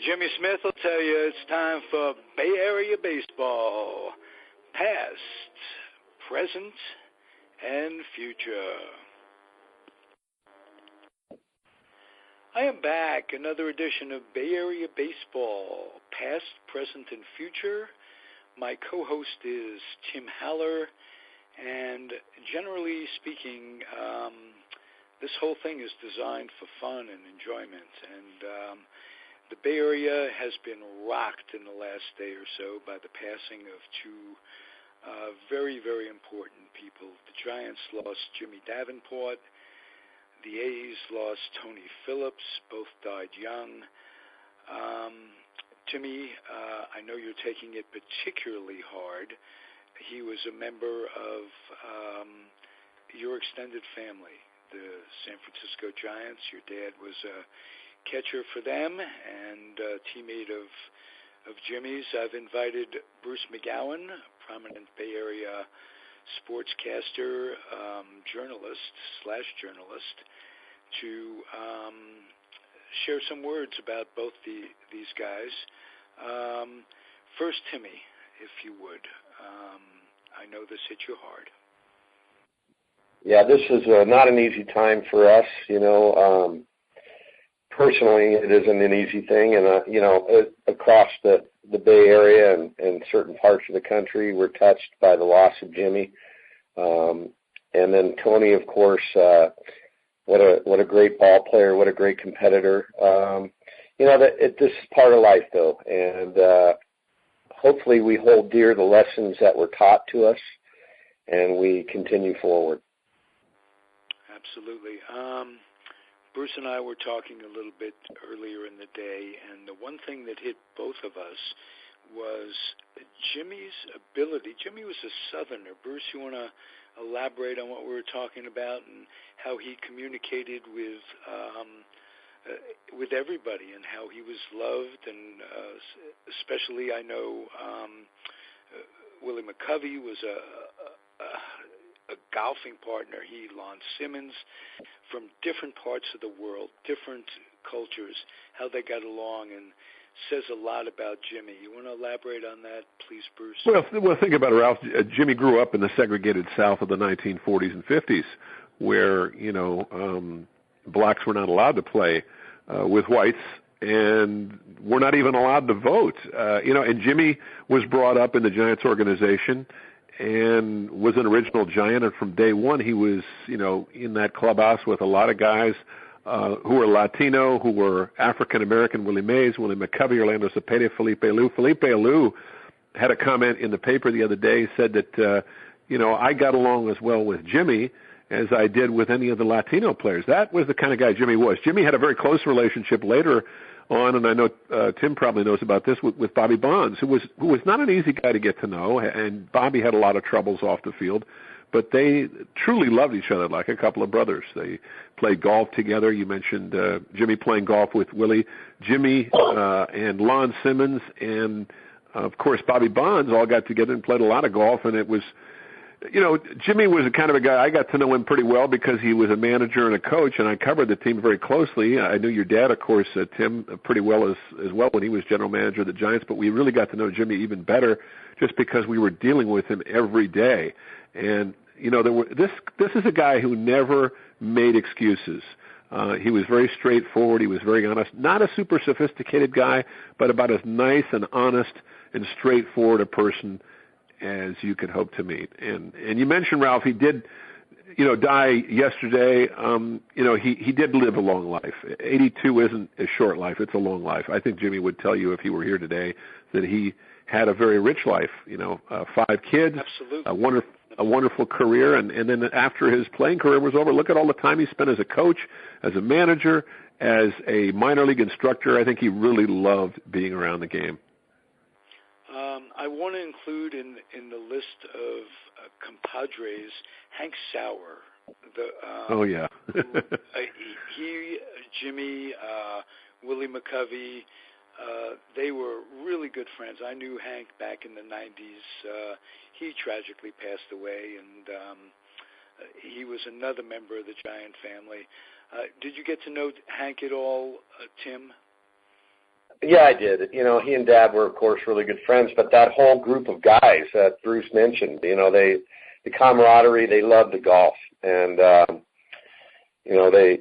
Jimmy Smith will tell you it's time for Bay Area baseball, past, present, and future. I am back, another edition of Bay Area baseball, past, present, and future. My co-host is Tim Haller, and generally speaking, this whole thing is designed for fun and enjoyment, and the Bay Area has been rocked in the last day or so by the passing of two very, very important people. The Giants lost Jimmy Davenport. The A's lost Tony Phillips. Both died young. Jimmy, I know you're taking it particularly hard. He was a member of your extended family, the San Francisco Giants. Your dad was a catcher for them and a teammate of Jimmy's. I've invited Bruce McGowan, a prominent Bay Area sportscaster, journalist, to share some words about both these guys. First, Timmy, if you would. I know this hit you hard. Yeah, this is not an easy time for us, Personally, it isn't an easy thing, and across the Bay Area and certain parts of the country, we're touched by the loss of Jimmy, and then Tony, of course. What a great ball player! What a great competitor! This is part of life, though, and hopefully we hold dear the lessons that were taught to us, and we continue forward. Absolutely. Bruce and I were talking a little bit earlier in the day, and the one thing that hit both of us was Jimmy's ability. Jimmy was a Southerner. Bruce, you want to elaborate on what we were talking about and how he communicated with everybody and how he was loved, and especially I know Willie McCovey was a golfing partner. Lon Simmons, from different parts of the world, different cultures, how they got along, and says a lot about Jimmy. You want to elaborate on that, please, Bruce? Well, think about it, Ralph. Jimmy grew up in the segregated South of the 1940s and 50s, where blacks were not allowed to play with whites, and were not even allowed to vote. And Jimmy was brought up in the Giants organization and was an original Giant, and from day one he was, in that clubhouse with a lot of guys who were Latino, who were African American. Willie Mays, Willie McCovey, Orlando Cepeda, Felipe Alou. Felipe Alou had a comment in the paper the other day, said that I got along as well with Jimmy as I did with any of the Latino players. That was the kind of guy Jimmy was. Jimmy had a very close relationship later on, and I know Tim probably knows about this, with Bobby Bonds, who was not an easy guy to get to know, and Bobby had a lot of troubles off the field, but they truly loved each other like a couple of brothers. They played golf together. You mentioned Jimmy playing golf with Willie. Jimmy and Lon Simmons and, of course, Bobby Bonds all got together and played a lot of golf, and it was, Jimmy was the kind of a guy, I got to know him pretty well because he was a manager and a coach, and I covered the team very closely. I knew your dad, of course, Tim, pretty well as well when he was general manager of the Giants, but we really got to know Jimmy even better just because we were dealing with him every day. And, this is a guy who never made excuses. He was very straightforward. He was very honest. Not a super sophisticated guy, but about as nice and honest and straightforward a person as you could hope to meet. And you mentioned, Ralph, he did, die yesterday. He did live a long life. 82 isn't a short life. It's a long life. I think Jimmy would tell you if he were here today that he had a very rich life, 5 kids, absolutely, a wonderful career. And then after his playing career was over, look at all the time he spent as a coach, as a manager, as a minor league instructor. I think he really loved being around the game. I want to include in the list of compadres Hank Sauer. Oh yeah. He, Jimmy, Willie McCovey, they were really good friends. I knew Hank back in the 90s. He tragically passed away, and he was another member of the Giant family. Did you get to know Hank at all, Tim? Yeah, I did. You know, he and Dad were, of course, really good friends, but that whole group of guys that Bruce mentioned, you know, the camaraderie, they loved the golf, and you know, they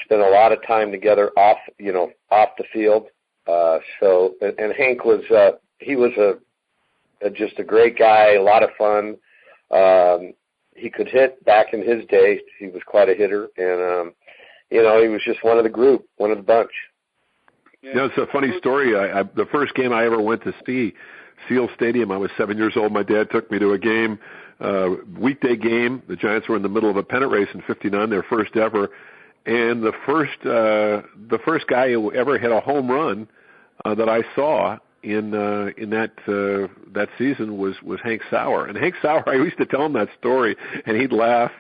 spent a lot of time together off the field. And Hank was he was just a great guy, a lot of fun. He could hit back in his day. He was quite a hitter, and you know, he was just one of the group, one of the bunch. Yeah. You know, it's a funny story. The first game I ever went to see, Seal Stadium, I was 7 years old. My dad took me to a game, weekday game. The Giants were in the middle of a pennant race in '59, their first ever. And the first guy who ever hit a home run that I saw in that season was Hank Sauer. And Hank Sauer, I used to tell him that story, and he'd laugh.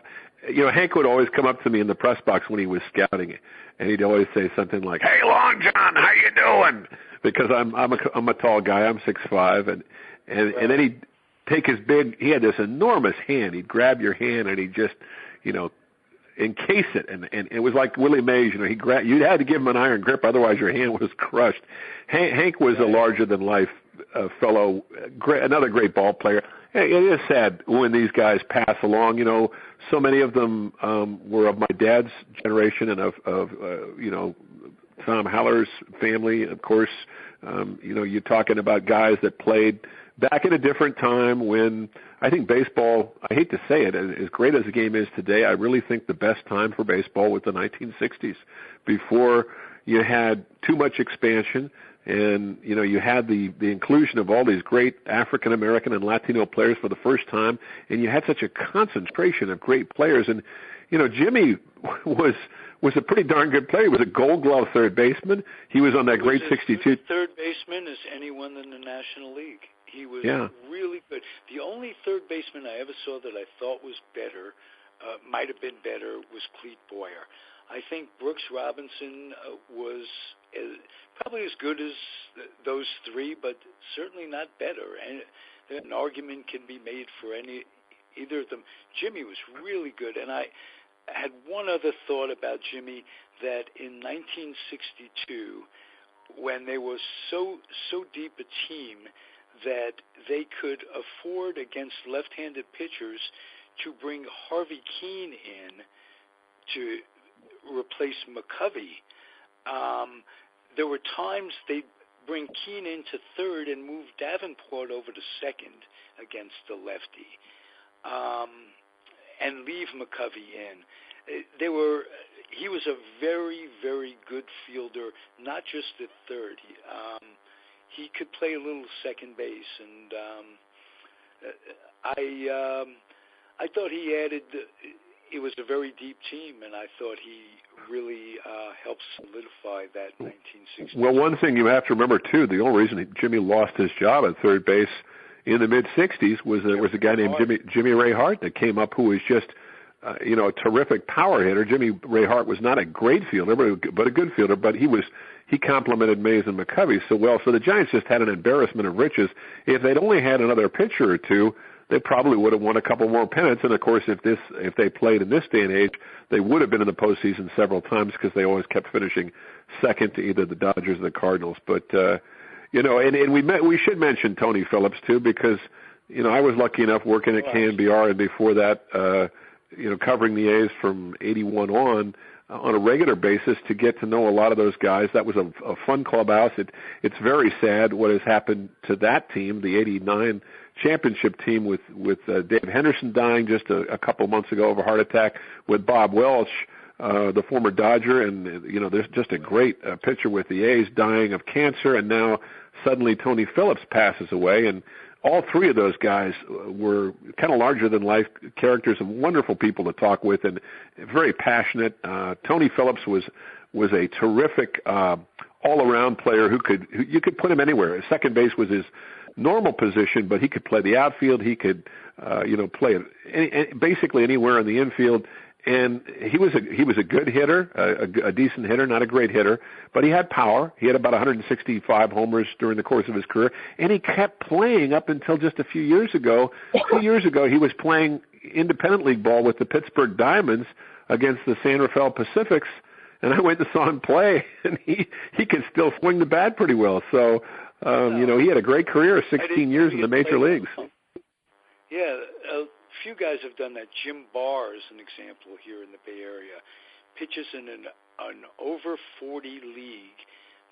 You know, Hank would always come up to me in the press box when he was scouting, and he'd always say something like, "Hey, Long John, how you doing?" Because I'm a tall guy, I'm 6'5", and then he'd take he had this enormous hand. He'd grab your hand and he'd just, you know, encase it, and it was like Willie Mays. You know, you had to give him an iron grip, otherwise your hand was crushed. Hank was a larger than life fellow, another great ball player. It is sad when these guys pass along. You know, so many of them were of my dad's generation and of you know, Tom Haller's family. Of course, you know, you're talking about guys that played back in a different time when I think baseball, I hate to say it, as great as the game is today, I really think the best time for baseball was the 1960s, before you had too much expansion. And, you know, you had the inclusion of all these great African-American and Latino players for the first time, and you had such a concentration of great players. And, you know, Jimmy was a pretty darn good player. He was a Gold Glove third baseman. He was on that great 62. Third baseman as anyone in the National League. He was really good. The only third baseman I ever saw that I thought was better, might have been better, was Clete Boyer. I think Brooks Robinson was probably as good as those three, but certainly not better. And an argument can be made for either of them. Jimmy was really good, and I had one other thought about Jimmy, that in 1962, when they were so deep a team that they could afford against left-handed pitchers to bring Harvey Keene in to replace McCovey. There were times they'd bring Keene into third and move Davenport over to second against the lefty, and leave McCovey in. He was a very, very good fielder, not just at third. He could play a little second base, and I thought he added. It was a very deep team, and I thought he really helped solidify that 1960s. Well, one thing you have to remember, too, the only reason Jimmy lost his job at third base in the mid-'60s was a guy named Jimmy Ray Hart that came up, who was just, you know, a terrific power hitter. Jimmy Ray Hart was not a great fielder, but a good fielder, but he complemented Mays and McCovey so well. So the Giants just had an embarrassment of riches. If they'd only had another pitcher or two, they probably would have won a couple more pennants. And, of course, if they played in this day and age, they would have been in the postseason several times, because they always kept finishing second to either the Dodgers or the Cardinals. But, you know, and we should mention Tony Phillips, too, because, you know, I was lucky enough working at KNBR, and before that, you know, covering the A's from 81 on a regular basis, to get to know a lot of those guys. That was a fun clubhouse. It's very sad what has happened to that team, the 89 championship team, with Dave Henderson dying just a couple months ago of a heart attack, with Bob Welch, the former Dodger, and, you know, there's just a great pitcher with the A's dying of cancer, and now suddenly Tony Phillips passes away. And all three of those guys were kind of larger-than-life characters and wonderful people to talk with, and very passionate. Tony Phillips was a terrific all-around player who you could put him anywhere. Second base was normal position, but he could play the outfield. He could, play basically anywhere in the infield. And he was a good hitter, a decent hitter, not a great hitter, but he had power. He had about 165 homers during the course of his career, and he kept playing up until just a few years ago. 2 years ago, he was playing independent league ball with the Pittsburgh Diamonds against the San Rafael Pacifics, and I went and saw him play, and he could still swing the bat pretty well. So, he had a great career, 16 years in the major leagues. Yeah, few guys have done that. Jim Barr is an example here in the Bay Area. Pitches in an over 40 league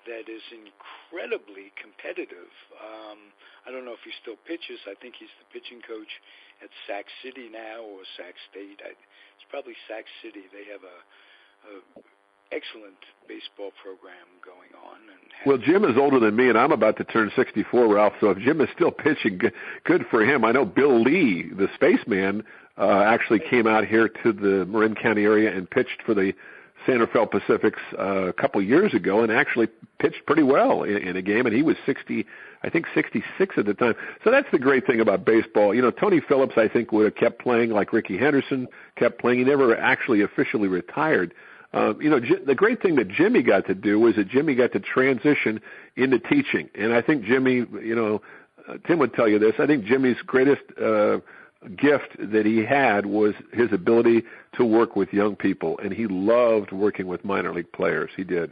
that is incredibly competitive. I don't know if he still pitches. I think he's the pitching coach at Sac City now, or Sac State. It's probably Sac City. They have a excellent baseball program going on. Well, Jim is older than me, and I'm about to turn 64, Ralph, so if Jim is still pitching, good for him. I know Bill Lee, the spaceman, actually came out here to the Marin County area and pitched for the San Rafael Pacifics a couple years ago, and actually pitched pretty well in a game, and he was 66 at the time. So that's the great thing about baseball. Tony Phillips, I think, would have kept playing like Ricky Henderson kept playing. He never actually officially retired. The great thing that Jimmy got to do was that Jimmy got to transition into teaching. And I think Jimmy, Tim would tell you this, I think Jimmy's greatest gift that he had was his ability to work with young people. And he loved working with minor league players. He did.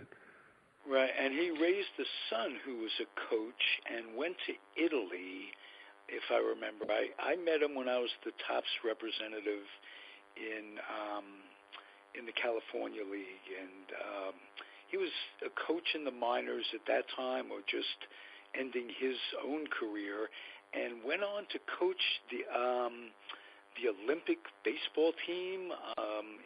Right, and he raised a son who was a coach and went to Italy, if I remember. I met him when I was the Topps representative in the California League, and he was a coach in the minors at that time, or just ending his own career, and went on to coach the Olympic baseball team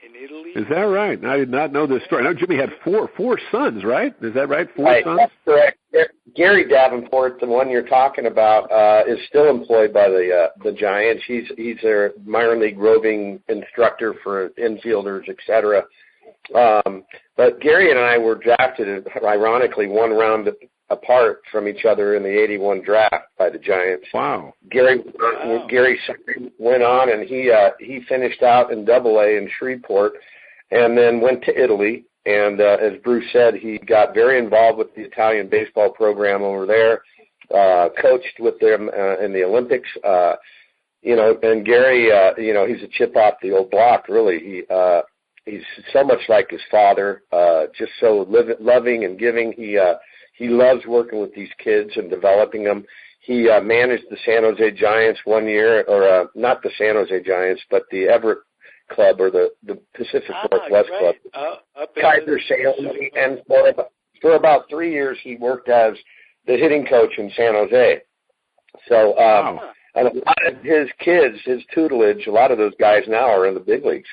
in Italy. Is that right? I did not know this story. I know Jimmy had four sons, right? Is that right? Four sons? That's correct. Gary Davenport, the one you're talking about, is still employed by the Giants. He's their minor league roving instructor for infielders, etc. But Gary and I were drafted, ironically, one round apart from each other in the '81 draft by the Giants. Wow. Gary went on, and he finished out in Double-A in Shreveport, and then went to Italy. And as Bruce said, he got very involved with the Italian baseball program over there, coached with them in the Olympics. And Gary, he's a chip off the old block, really. He's so much like his father, just so loving and giving. He loves working with these kids and developing them. He managed the San Jose Giants one year, or not the San Jose Giants, but the Everett Club, or the Pacific Northwest Club. Kaiser Salem, and for about 3 years he worked as the hitting coach in San Jose. So, and a lot of his kids, his tutelage, a lot of those guys now are in the big leagues.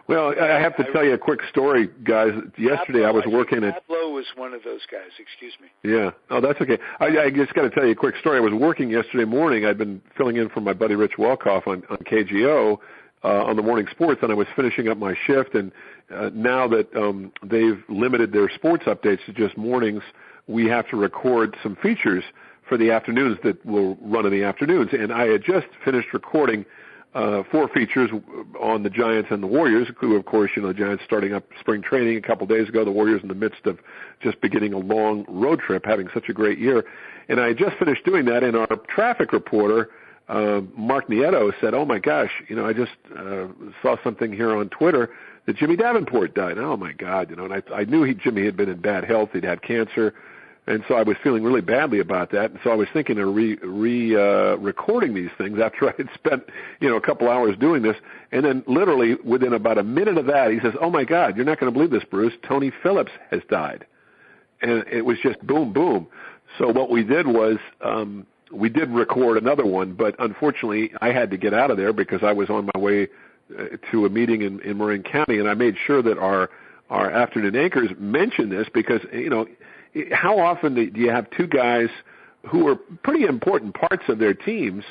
Well, I have to tell you a quick story, guys. Yesterday I was working at... Pablo was one of those guys, excuse me. Yeah. Oh, that's okay. I just got to tell you a quick story. I was working yesterday morning. I'd been filling in for my buddy Rich Welkoff on KGO on the morning sports, and I was finishing up my shift. And now that they've limited their sports updates to just mornings, we have to record some features for the afternoons that will run in the afternoons. And I had just finished recording 4 features on the Giants and the Warriors, who, of course, the Giants starting up spring training a couple days ago, the Warriors in the midst of just beginning a long road trip, having such a great year. And I had just finished doing that, and our traffic reporter, Mark Nieto, said, oh, my gosh, I just saw something here on Twitter that Jimmy Davenport died. Oh, my God, and I knew Jimmy had been in bad health. He'd had cancer. And so I was feeling really badly about that. And so I was thinking of recording these things after I had spent, a couple hours doing this. And then literally within about a minute of that, he says, oh, my God, you're not going to believe this, Bruce. Tony Phillips has died. And it was just boom, boom. So what we did was we did record another one, but unfortunately I had to get out of there because I was on my way to a meeting in Marin County. And I made sure that our afternoon anchors mentioned this because, how often do you have two guys who are pretty important parts of their teams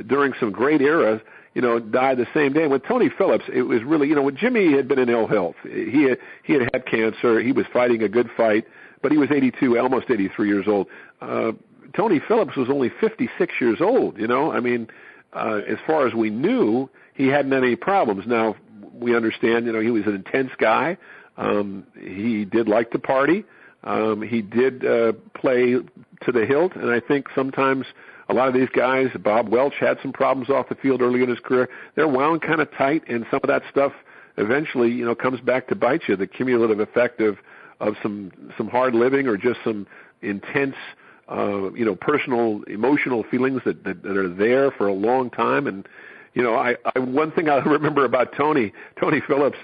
during some great eras, die the same day? With Tony Phillips, it was really, when Jimmy had been in ill health, he had cancer, he was fighting a good fight, but he was 82, almost 83 years old. Tony Phillips was only 56 years old. I mean, as far as we knew, he hadn't had any problems. Now we understand, he was an intense guy. He did like to party. He did play to the hilt, and I think sometimes a lot of these guys, Bob Welch had some problems off the field early in his career. They're wound kind of tight, and some of that stuff eventually, comes back to bite you. The cumulative effect of some hard living or just some intense, personal, emotional feelings that are there for a long time. And one thing I remember about Tony Phillips.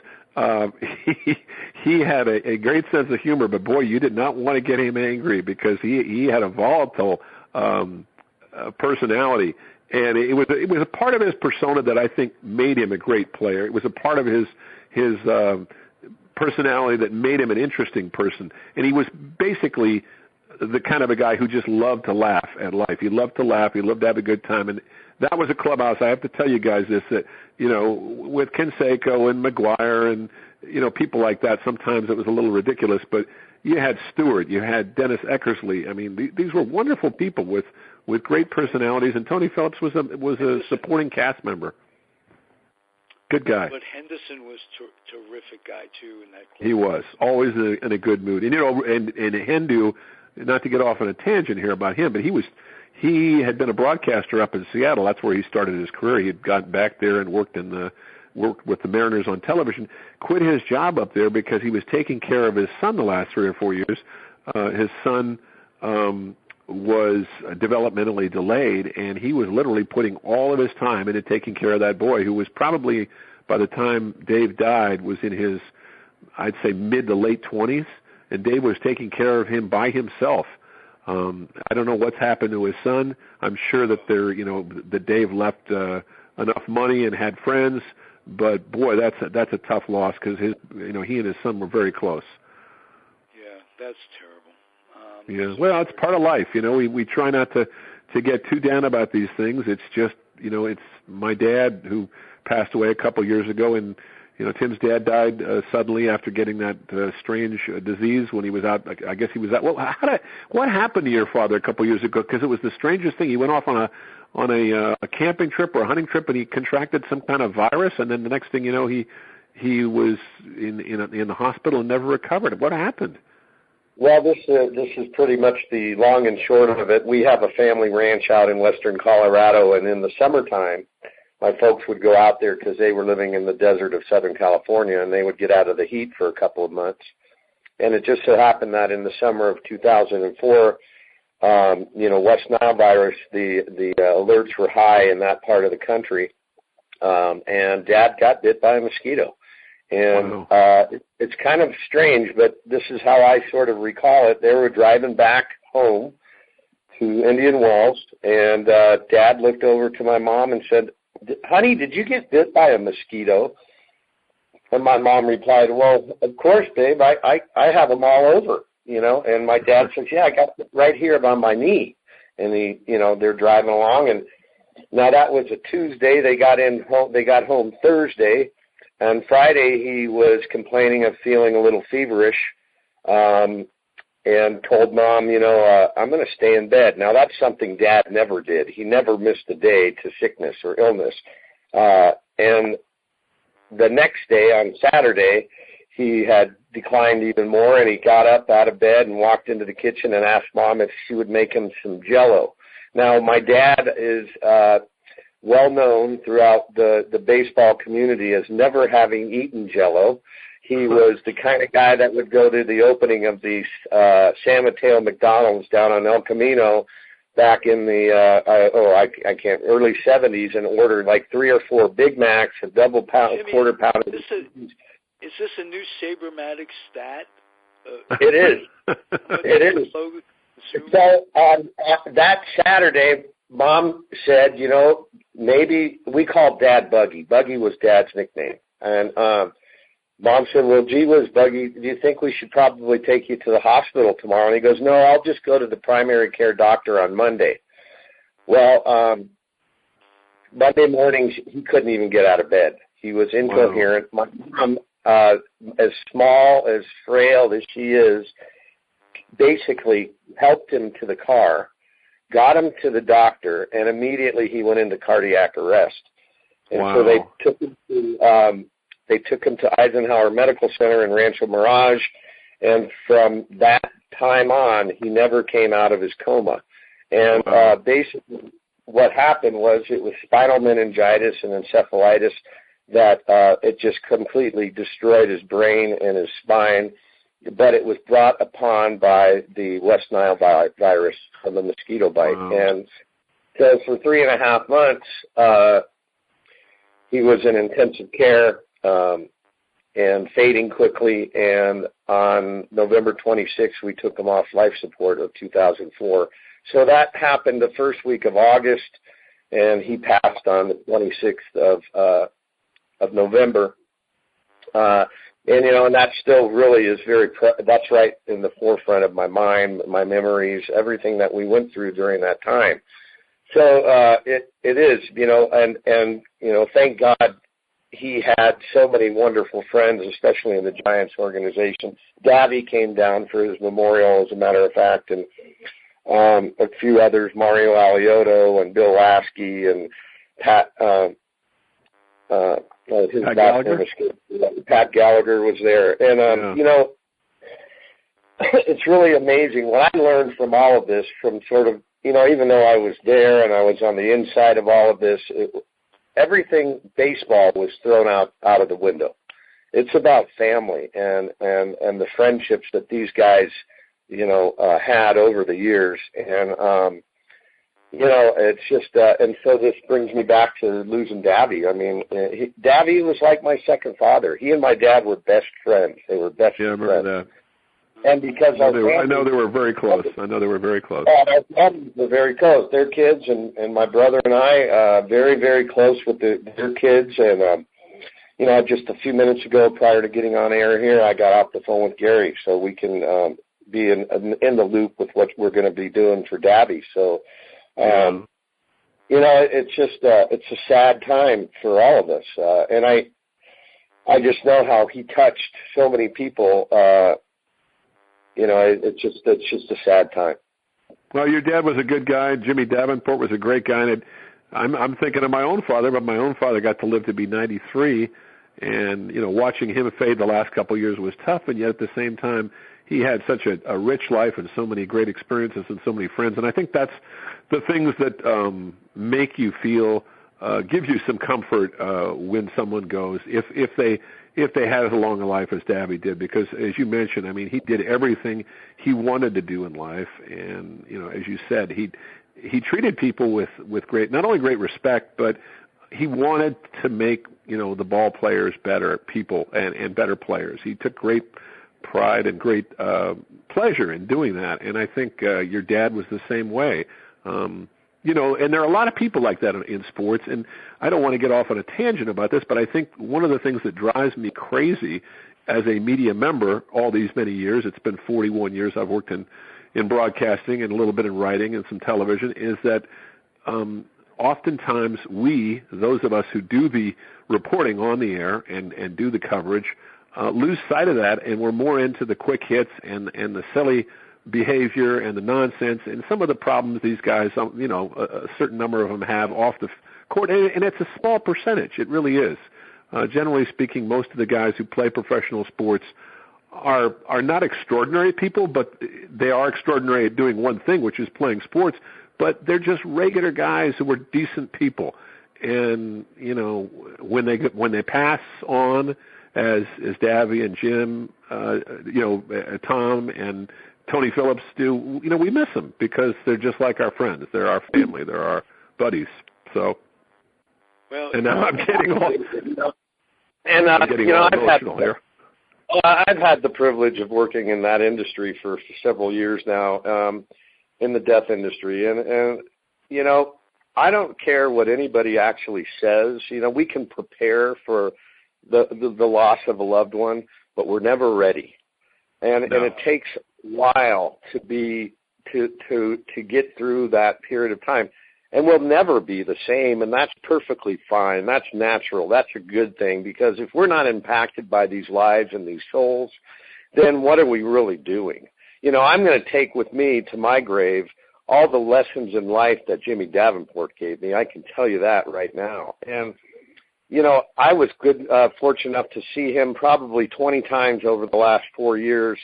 He had a great sense of humor, but boy, you did not want to get him angry because he had a volatile personality, and it was a part of his persona that I think made him a great player. It was a part of his personality that made him an interesting person, and he was basically the kind of a guy who just loved to laugh at life. He loved to laugh. He loved to have a good time, and that was a clubhouse. I have to tell you guys this, that, with Canseco and McGuire and, people like that, sometimes it was a little ridiculous, but you had Stewart, you had Dennis Eckersley. I mean, these were wonderful people with great personalities, and Tony Phillips was a supporting cast member. Good guy. But Henderson was terrific guy, too, in that club. He was, always in a good mood. And, and Hendu, not to get off on a tangent here about him, but he had been a broadcaster up in Seattle. That's where he started his career. He had gotten back there and worked with the Mariners on television, quit his job up there because he was taking care of his son the last 3 or 4 years. His son was developmentally delayed, and he was literally putting all of his time into taking care of that boy, who was probably, by the time Dave died, was in his, I'd say, mid to late 20s, and Dave was taking care of him by himself. I don't know what's happened to his son. I'm sure that that Dave left enough money and had friends, but boy, that's a tough loss because he and his son were very close. Yeah, that's terrible. Yeah, well, it's part of life. We try not to get too down about these things. It's just, it's my dad who passed away a couple years ago, and Tim's dad died suddenly after getting that strange disease when he was out. I guess he was out. Well, what happened to your father a couple years ago? Because it was the strangest thing. He went off on a camping trip or a hunting trip, and he contracted some kind of virus, and then the next thing you know, he was in the hospital and never recovered. What happened? Well, this is pretty much the long and short of it. We have a family ranch out in western Colorado, and in the summertime, my folks would go out there because they were living in the desert of Southern California, and they would get out of the heat for a couple of months. And it just so happened that in the summer of 2004, West Nile virus, the alerts were high in that part of the country, and Dad got bit by a mosquito. And it's kind of strange, but this is how I sort of recall it. They were driving back home to Indian Wells, and Dad looked over to my mom and said, "Honey, did you get bit by a mosquito?" And my mom replied, "Well, of course, babe. I have them all over, And my dad says, "Yeah, I got it right here on my knee." And they're driving along, and now that was a Tuesday. They got home Thursday. And Friday, he was complaining of feeling a little feverish, and told Mom, I'm going to stay in bed. Now, that's something Dad never did. He never missed a day to sickness or illness. And the next day, on Saturday, he had declined even more, and he got up out of bed and walked into the kitchen and asked Mom if she would make him some Jell-O. Now, my dad is well known throughout the baseball community as never having eaten Jell-O. He was the kind of guy that would go to the opening of the San Mateo McDonald's down on El Camino back in the early 70s and order like 3 or 4 Big Macs, a double pound, Jimmy, quarter pound. Is this a new Sabermatic stat? It is. It is. So that Saturday, Mom said, maybe we called Dad Buggy. Buggy was Dad's nickname. And Mom said, well, gee whiz, Buggy, do you think we should probably take you to the hospital tomorrow? And he goes, no, I'll just go to the primary care doctor on Monday. Well, Monday mornings, he couldn't even get out of bed. He was incoherent. Wow. My mom, as small, as frail as she is, basically helped him to the car got him to the doctor, and immediately he went into cardiac arrest. And wow. so they took him to Eisenhower Medical Center in Rancho Mirage, and from that time on, he never came out of his coma. And wow. Basically, what happened was it was spinal meningitis and encephalitis that it just completely destroyed his brain and his spine, but it was brought upon by the West Nile virus from the mosquito bite. Wow. And so for 3.5 months, he was in intensive care and fading quickly, and on November 26th, we took him off life support of 2004. So that happened the first week of August, and he passed on the 26th of November. And that still really is that's right in the forefront of my mind, my memories, everything that we went through during that time. So it is, and thank God he had so many wonderful friends, especially in the Giants organization. Davey came down for his memorial, as a matter of fact, and a few others, Mario Alioto and Bill Lasky and Pat Gallagher? Pat Gallagher was there. And, it's really amazing. What I learned from all of this, from sort of, even though I was there and I was on the inside of all of this, everything baseball was thrown out of the window. It's about family and the friendships that these guys, had over the years. And, it's just, and so this brings me back to losing Davey. I mean, Davey was like my second father. He and my dad were best friends. They were best friends. Yeah, I remember that. And because I know they were very close. Our families were very close. Their kids and my brother and I, very, very close with their kids. And, just a few minutes ago, prior to getting on air here, I got off the phone with Gary, so we can be in the loop with what we're going to be doing for Davey. So, it's just it's a sad time for all of us, and I just know how he touched so many people. It's just a sad time. Well, your dad was a good guy. Jimmy Davenport was a great guy. And I'm thinking of my own father, but my own father got to live to be 93, and watching him fade the last couple of years was tough. And yet at the same time, he had such a rich life and so many great experiences and so many friends. And I think that's the things that make you feel, gives you some comfort when someone goes, if they had as long a life as Davey did, because as you mentioned, I mean, he did everything he wanted to do in life. And, as you said, he treated people with great, not only great respect, but he wanted to make, the ball players better people and better players. He took great pride and great pleasure in doing that. And I think your dad was the same way. And there are a lot of people like that in sports, and I don't want to get off on a tangent about this, but I think one of the things that drives me crazy as a media member all these many years, it's been 41 years I've worked in broadcasting and a little bit in writing and some television, is that oftentimes those of us who do the reporting on the air and do the coverage, lose sight of that, and we're more into the quick hits and the silly behavior and the nonsense and some of the problems these guys, a certain number of them have off the court. And it's a small percentage. It really is. Generally speaking, most of the guys who play professional sports are not extraordinary people, but they are extraordinary at doing one thing, which is playing sports. But they're just regular guys who are decent people. And, when they pass on, as Davey and Jim, Tom and Tony Phillips do, we miss them because they're just like our friends. They're our family. They're our buddies. So, and now I'm getting all, emotional here. I've had the privilege of working in that industry for several years now, in the death industry, and I don't care what anybody actually says. We can prepare for the loss of a loved one, but we're never ready, and it takes a while to get through that period of time, and we'll never be the same, and that's perfectly fine. That's natural. That's a good thing, because if we're not impacted by these lives and these souls, then what are we really doing? I'm going to take with me to my grave all the lessons in life that Jimmy Davenport gave me. I can tell you that right now. And, you know, I was fortunate enough to see him probably 20 times over the last 4 years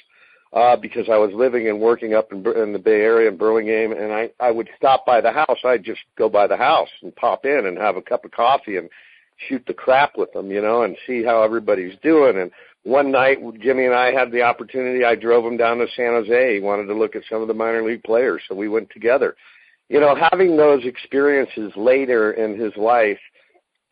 because I was living and working up in the Bay Area in Burlingame, and I would stop by the house. I'd just go by the house and pop in and have a cup of coffee and shoot the crap with them, you know, and see how everybody's doing. And one night, Jimmy and I had the opportunity. I drove him down to San Jose. He wanted to look at some of the minor league players, so we went together. You know, having those experiences later in his life,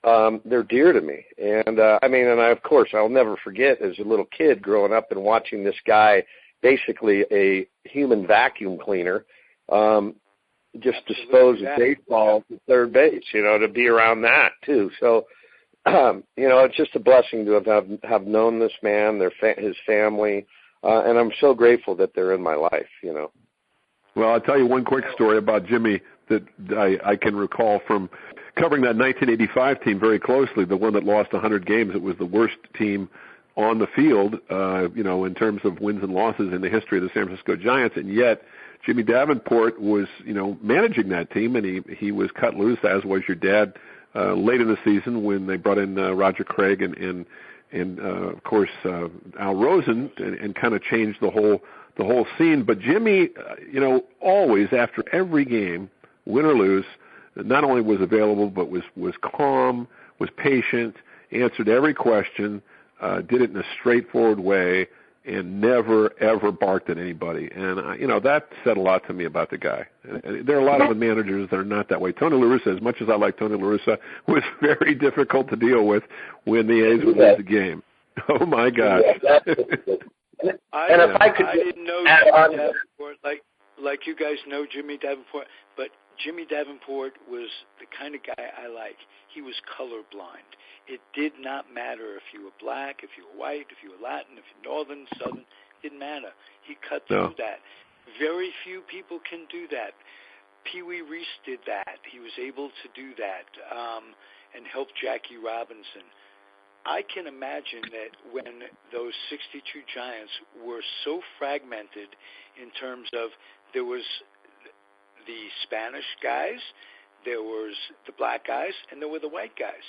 they're dear to me. And, of course, I'll never forget as a little kid growing up and watching this guy, basically a human vacuum cleaner, just dispose of baseball to third base, you know, to be around that too. So, you know, it's just a blessing to have known this man, his family, and I'm so grateful that they're in my life, you know. Well, I'll tell you one quick story about Jimmy that I can recall from covering that 1985 team very closely, the one that lost 100 games. It was the worst team on the field, you know, in terms of wins and losses in the history of the San Francisco Giants, and yet Jimmy Davenport was, you know, managing that team, and he was cut loose, as was your dad, late in the season when they brought in Roger Craig and of course Al Rosen and kind of changed the whole scene. But Jimmy, you know, always after every game, win or lose, not only was available but was calm, was patient, answered every question. Did it in a straightforward way, and never, ever barked at anybody. And, you know, that said a lot to me about the guy. There are a lot of managers that are not that way. Tony La Russa, as much as I like Tony La Russa, was very difficult to deal with when the A's would lose the game. Oh, my gosh. I didn't know Jimmy Davenport like you guys know Jimmy Davenport, but Jimmy Davenport was the kind of guy I like. He was colorblind. It did not matter if you were black, if you were white, if you were Latin, if you're Northern, Southern. It didn't matter. He cut through that. Very few people can do that. Pee Wee Reese did that. He was able to do that and help Jackie Robinson. I can imagine that when those 62 Giants were so fragmented in terms of there was the Spanish guys, there was the black guys, and there were the white guys.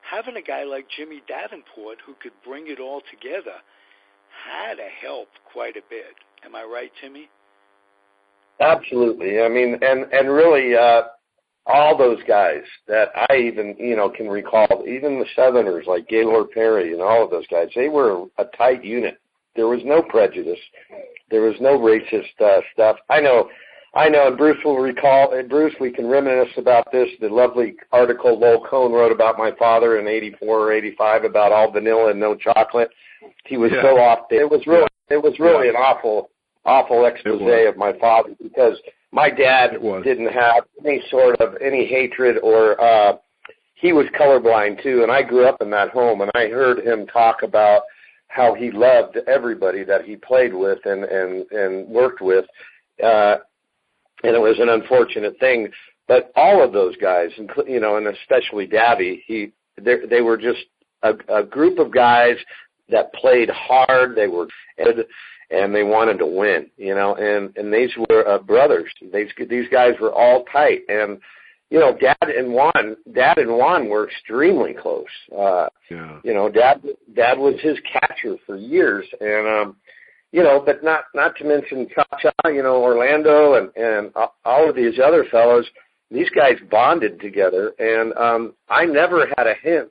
Having a guy like Jimmy Davenport who could bring it all together had to help quite a bit. Am I right, Timmy? Absolutely. I mean, and really, all those guys that I even, you know, can recall, even the Southerners like Gaylord Perry and all of those guys, they were a tight unit. There was no prejudice. There was no racist stuff. I know, and Bruce will recall, and Bruce, we can reminisce about this, the lovely article Lowell Cohn wrote about my father in 84 or 85 about all vanilla and no chocolate. He was so off there. It was really an awful expose of my father, because my dad didn't have any hatred or he was colorblind too, and I grew up in that home, and I heard him talk about how he loved everybody that he played with and worked with. And it was an unfortunate thing, but all of those guys, you know, and especially Davy, they were just a group of guys that played hard. They were good, and they wanted to win, you know. And these were brothers. These guys were all tight, and you know, Dad and Juan were extremely close. You know, Dad was his catcher for years, and you know, but not to mention Cha-Cha, you know, Orlando and all of these other fellows. These guys bonded together, and I never had a hint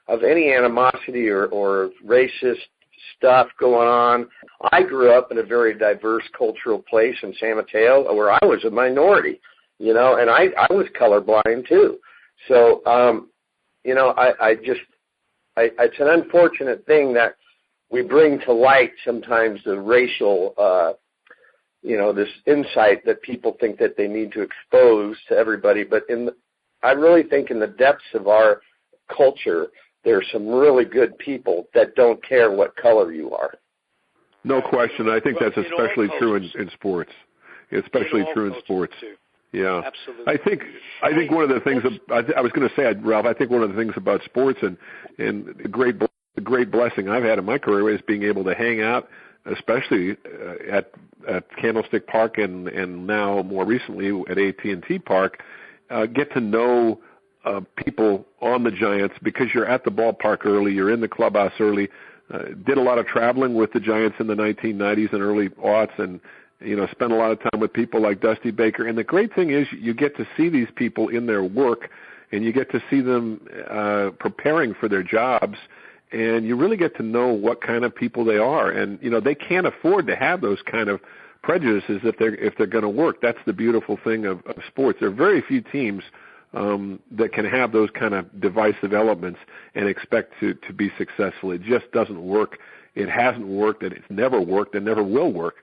of any animosity or racist stuff going on. I grew up in a very diverse cultural place in San Mateo where I was a minority, you know, and I was colorblind too. So, you know, it's an unfortunate thing that we bring to light sometimes the racial, you know, this insight that people think that they need to expose to everybody. But I really think in the depths of our culture, there's some really good people that don't care what color you are. No question. I think that's especially true in sports. Especially true in sports. Yeah, absolutely. I think one of the things I was going to say, Ralph. I think one of the things about sports and the great blessing I've had in my career is being able to hang out especially at Candlestick Park and now more recently at AT&T Park, get to know people on the Giants because you're at the ballpark early, you're in the clubhouse early. Did a lot of traveling with the Giants in the 1990s and early aughts, and spent a lot of time with people like Dusty Baker. And the great thing is you get to see these people in their work, and you get to see them preparing for their jobs, and you really get to know what kind of people they are. And they can't afford to have those kind of prejudices if they're going to work. That's the beautiful thing of sports. There are very few teams that can have those kind of divisive elements and expect to be successful. It just doesn't work. It hasn't worked, and it's never worked and never will work.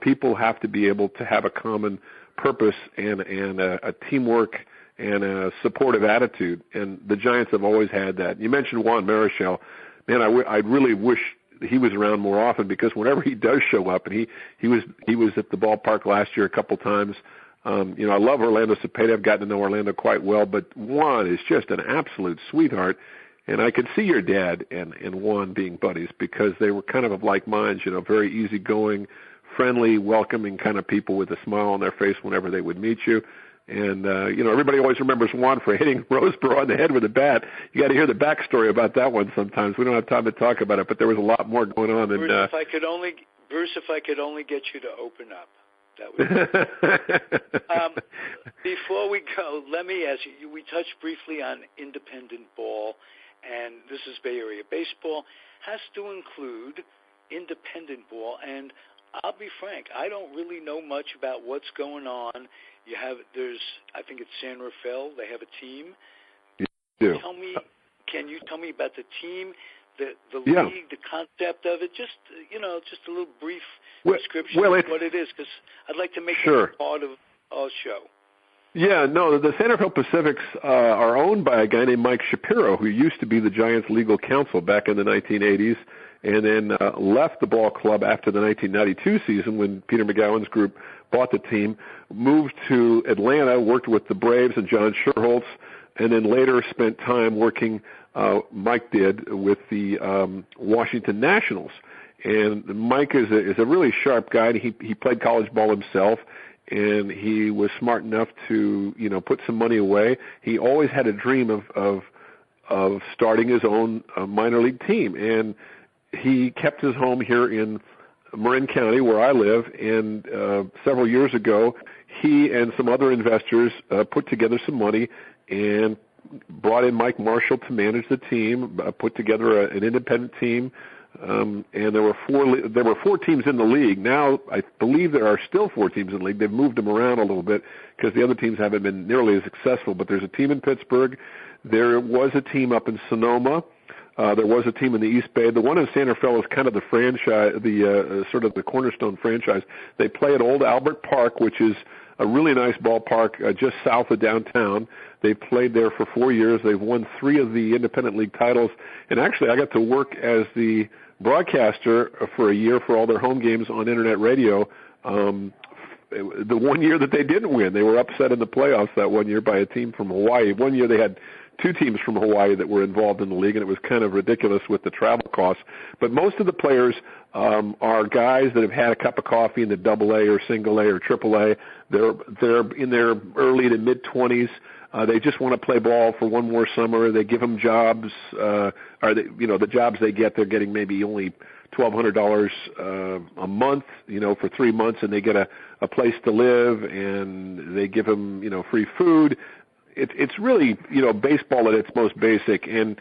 People have to be able to have a common purpose and a teamwork and a supportive attitude, and the Giants have always had that. You mentioned Juan Marichal. Man, I really wish he was around more often, because whenever he does show up, and he was at the ballpark last year a couple times. I love Orlando Cepeda. I've gotten to know Orlando quite well, but Juan is just an absolute sweetheart. And I could see your dad and Juan being buddies, because they were kind of like minds, very easygoing, friendly, welcoming kind of people with a smile on their face whenever they would meet you. And, everybody always remembers Juan for hitting Roseboro on the head with a bat. You got to hear the backstory about that one sometimes. We don't have time to talk about it, but there was a lot more going on. Bruce, if I could only get you to open up. That would before we go, let me ask you, we touched briefly on independent ball, and this is Bay Area baseball, has to include independent ball, and I'll be frank, I don't really know much about what's going on. I think it's San Rafael, they have a team. You do. Can you tell me about the team, the yeah. league, the concept of it, just a little brief description of what it is, because I'd like to make it part of our show. Yeah, no, the Santa Fe Pacifics are owned by a guy named Mike Shapiro, who used to be the Giants' legal counsel back in the 1980s, and then left the ball club after the 1992 season when Peter McGowan's group bought the team, moved to Atlanta, worked with the Braves and John Sherholtz, and then later spent time working, Mike did, with the Washington Nationals. And Mike is a really sharp guy. He played college ball himself, and he was smart enough to put some money away. He always had a dream of starting his own minor league team, and he kept his home here in Marin County, where I live. And several years ago, he and some other investors put together some money and brought in Mike Marshall to manage the team, put together an independent team. And there were four teams in the league. Now I believe there are still 4 teams in the league. They've moved them around a little bit because the other teams haven't been nearly as successful. But there's a team in Pittsburgh. There was a team up in Sonoma. There was a team in the East Bay. The one in Santa Fe is kind of the franchise, sort of the cornerstone franchise. They play at Old Albert Park, which is a really nice ballpark just south of downtown. They've played there for 4 years. They've won 3 of the independent league titles. And actually, I got to work as the broadcaster for a year for all their home games on internet radio. The one year that they didn't win, they were upset in the playoffs that one year by a team from Hawaii. One year they had 2 teams from Hawaii that were involved in the league, and it was kind of ridiculous with the travel costs. But most of the players are guys that have had a cup of coffee in the AA or single A or triple A. They're in their early to mid-20s. They just want to play ball for one more summer. They give them jobs, the jobs they get, they're getting maybe only $1,200 a month, for 3 months, and they get a place to live, and they give them, free food. It's really, baseball at its most basic, and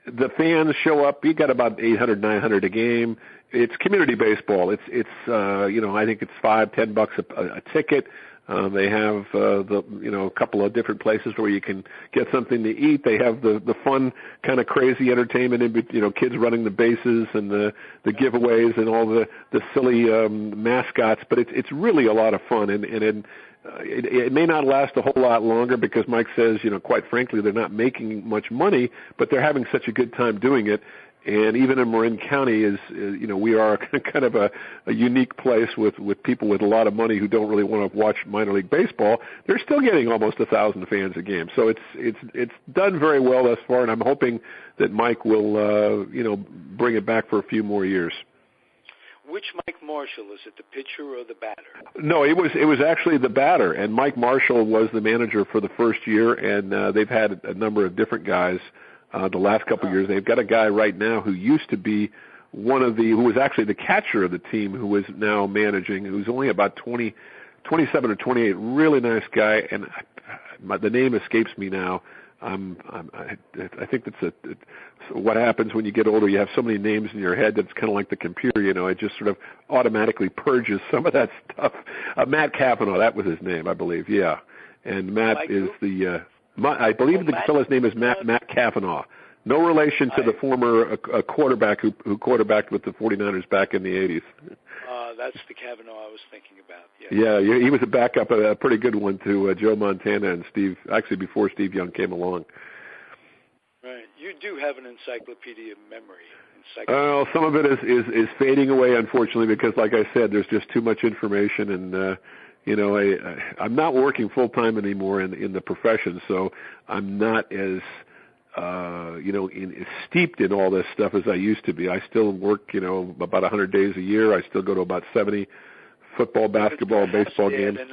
the fans show up. You got about 800, 900 a game. It's community baseball. It's I think it's $5-10 a ticket. They have a couple of different places where you can get something to eat. They have the fun kind of crazy entertainment, kids running the bases and the giveaways and all the silly mascots. But it's really a lot of fun, and it may not last a whole lot longer because Mike says, quite frankly, they're not making much money, but they're having such a good time doing it. And even in Marin County we are kind of a unique place with people with a lot of money who don't really want to watch minor league baseball. They're still getting almost 1,000 fans a game. So it's done very well thus far, and I'm hoping that Mike will, bring it back for a few more years. which Mike Marshall? Is it the pitcher or the batter? No, it was actually the batter, and Mike Marshall was the manager for the first year, and they've had a number of different guys the last couple of years. They've got a guy right now who used to be who was actually the catcher of the team, who is now managing, who's only about 27 or 28, really nice guy, and the name escapes me now. I think it's what happens when you get older. You have so many names in your head that's kind of like the computer, it just sort of automatically purges some of that stuff. Matt Cavanaugh, that was his name, I believe. Yeah, and Matt is I believe the fellow's name is Matt Cavanaugh. No relation to the former quarterback who quarterbacked with the 49ers back in the 80s. That's the Cavanaugh I was thinking about. Yeah, he was a backup, a pretty good one to Joe Montana and Steve, actually before Steve Young came along. Right. You do have an encyclopedia memory. Well, some of it is fading away, unfortunately, because, like I said, there's just too much information, and I'm not working full time anymore in the profession, so I'm not as steeped in all this stuff as I used to be. I still work, about 100 days a year. I still go to about 70 football, basketball, baseball games. And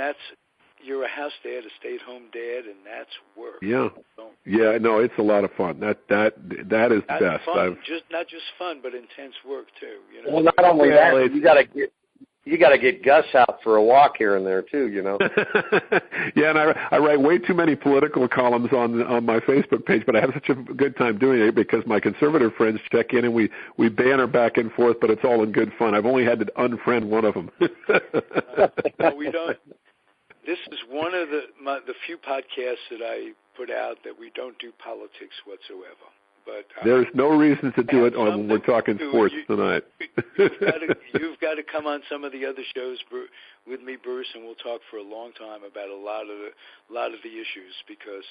you're a house dad, a stay-at-home dad, and that's work. Yeah, no, it's a lot of fun. That is the best. Fun, not just fun, but intense work too. Well, not only that, you got to get Gus out for a walk here and there too. Yeah, and I write way too many political columns on my Facebook page, but I have such a good time doing it because my conservative friends check in and we banter back and forth, but it's all in good fun. I've only had to unfriend one of them. No, we don't. This is one of the few podcasts that I put out that we don't do politics whatsoever. But there's no reason to do it when we're talking sports tonight. You've got to come on some of the other shows with me, Bruce, and we'll talk for a long time about a lot of the issues because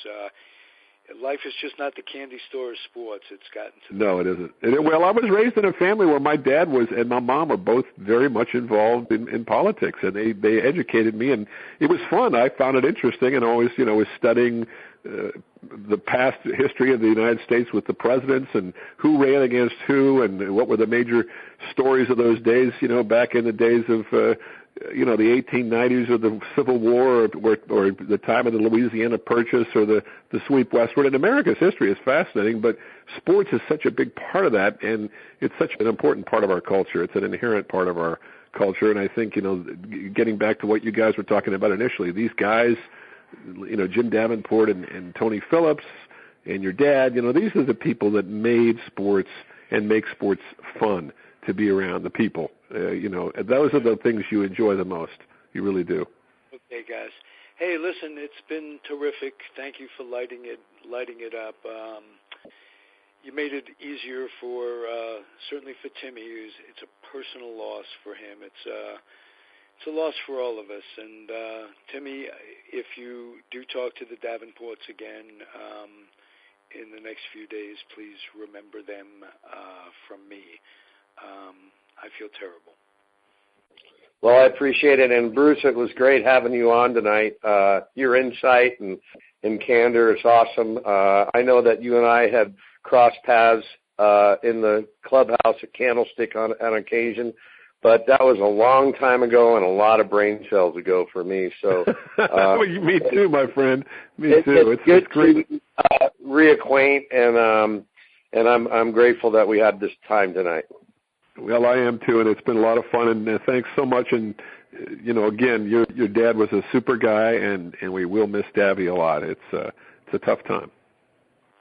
life is just not the candy store of sports. It's gotten to no, it isn't. Well, I was raised in a family where my dad and my mom were both very much involved in politics, and they educated me, and it was fun. I found it interesting, and always was studying the past history of the United States with the presidents and who ran against who and what were the major stories of those days, back in the days of, the 1890s or the Civil War or the time of the Louisiana Purchase or the sweep westward. And America's history is fascinating, but sports is such a big part of that, and it's such an important part of our culture. It's an inherent part of our culture, and I think, getting back to what you guys were talking about initially, these guys, Jim Davenport and Tony Phillips and your dad, these are the people that made sports and make sports fun to be around, the people. Those are the things you enjoy the most. You really do. Okay, guys. Hey, listen, it's been terrific. Thank you for lighting it up. You made it easier certainly for Timmy. It's a personal loss for him. It's a loss for all of us. And Timmy, if you do talk to the Davenports again in the next few days, please remember them from me. I feel terrible. Well, I appreciate it. And, Bruce, it was great having you on tonight. Your insight and candor is awesome. I know that you and I had crossed paths in the clubhouse at Candlestick on occasion, but that was a long time ago and a lot of brain cells ago for me. So me too, my friend. Me too. It's good to reacquaint, and I'm grateful that we had this time tonight. Well, I am too, and it's been a lot of fun. And thanks so much. And again, your dad was a super guy, and we will miss Davy a lot. It's a tough time.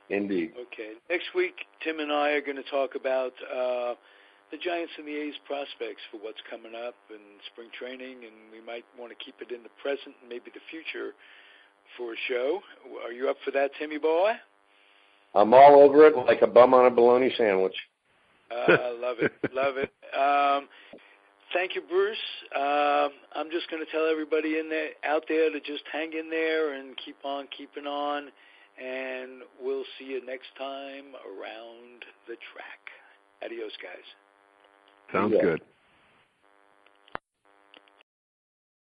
Indeed. Okay. Next week, Tim and I are going to talk about the Giants and the A's prospects for what's coming up in spring training, and we might want to keep it in the present and maybe the future for a show. Are you up for that, Timmy boy? I'm all over it like a bum on a bologna sandwich. Love it. Thank you, Bruce. I'm just going to tell everybody out there to just hang in there and keep on keeping on, and we'll see you next time around the track. Adios, guys. Sounds good.